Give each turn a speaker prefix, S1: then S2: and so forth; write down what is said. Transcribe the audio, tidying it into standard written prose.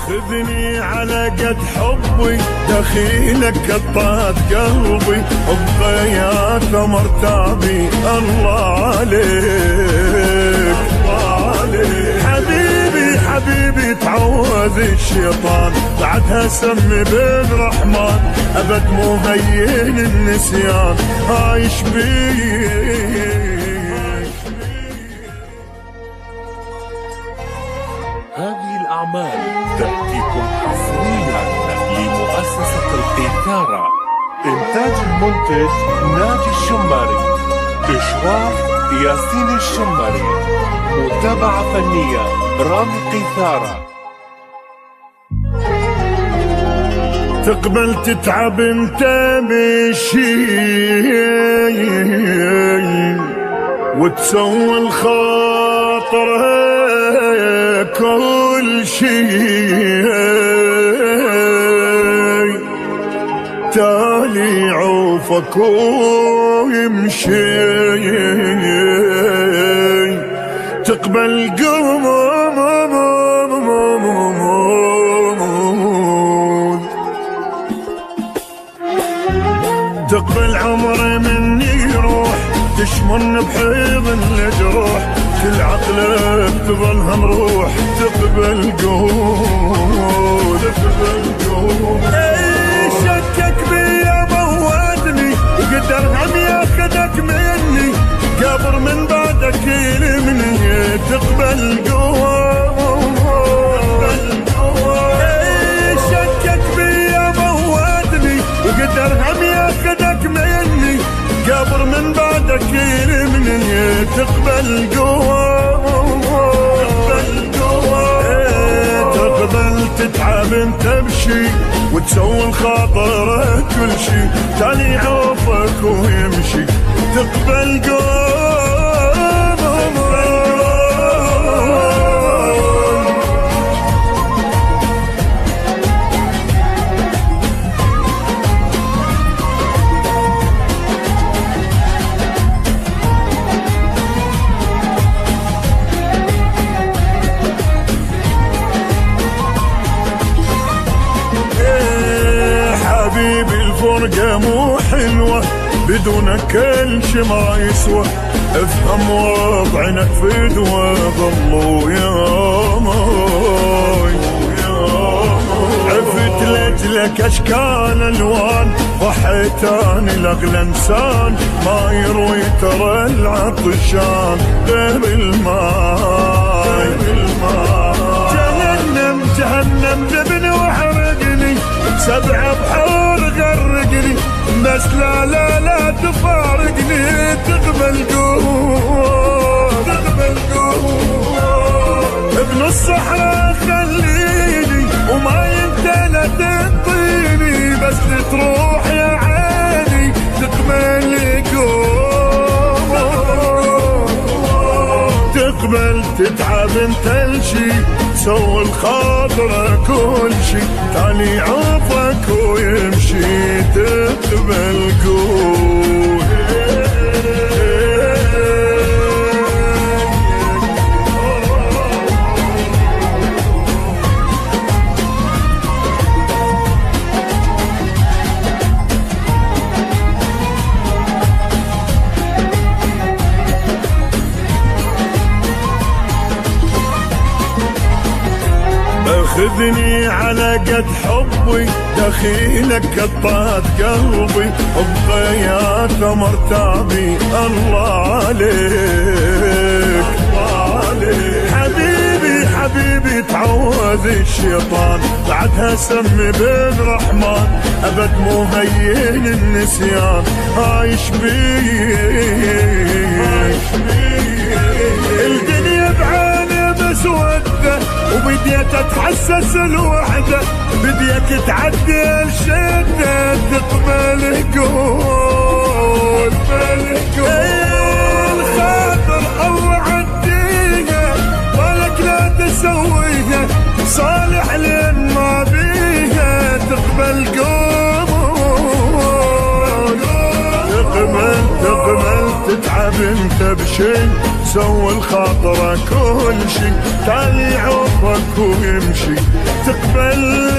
S1: خذني على قد حبي دخيلك قطعت قلبي ابقى يا ثمر تعبي الله عليك الله عليك حبيبي حبيبي تعوذ الشيطان بعدها سمي بن رحمن ابد مو هين النسيان عايش بيك.
S2: هذه الأعمال تأتيكم حصريا لمؤسسة القيثارة. إنتاج المنتج ناجي الشماري، إشراف ياسين الشماري، متابعة فنية رامي قيثارة.
S1: تقبل تتعب انت بشي وتسوي الخاطر كل شي تالي عوفك ويمشي تقبل تقبل عمري مني يروح تشمن بحيض الجروح كل عقلك تظلها مروح تقبل قول تقبل قول اي شكك بيا موتني وقدر هم ياخذك مني قبر من بعدك يلمني تقبل قول اي شكك بيا موتني وقدر هم ياخذك مني قبر من بعدك يلمني تقبل تقبل تتعب انت بشي وتسوي الخاطر كل شي تاني عوفك ويمشي تقبل الفرقة مو حلوة بدونك كل شي ما يسوى افهم وضعنا في دوا ظلوا يا ماي عفت لاجلك اشكال الوان ضحيت اني لاغلى انسان ما يروي ترى العطشان غير الماي جهنم جهنم ذبني وحرقني سبع بحور غرقني بس لا لا لا تفارقني تقبل قول تقبل قول ابن الصحراء خليني وما انت لا تنطيني بس تروح يا عيني تقبل قول تقبل تتعب انت الشي تسوي الخاطر كل شي تاني عوفك ويمشي تقبل قول خذني على قد حبي دخيلك قطعت قلبي ابقى يا ثمر تعبي الله عليك الله عليك حبيبي حبيبي تعوذ الشيطان بعدها سمي بن رحمن ابد مو هين النسيان عايش بيك الدنيا بعيني مسوده وبديت اتحسس الوحدة بديك تعدي الشدة تقبل قول الخاطر الله عديها بالك لا تسويها صالح لين ما بيها تقبل قول تقبل تتعب انت بشي سوي الخاطر كل شي تالي عوفك ويمشي تقبل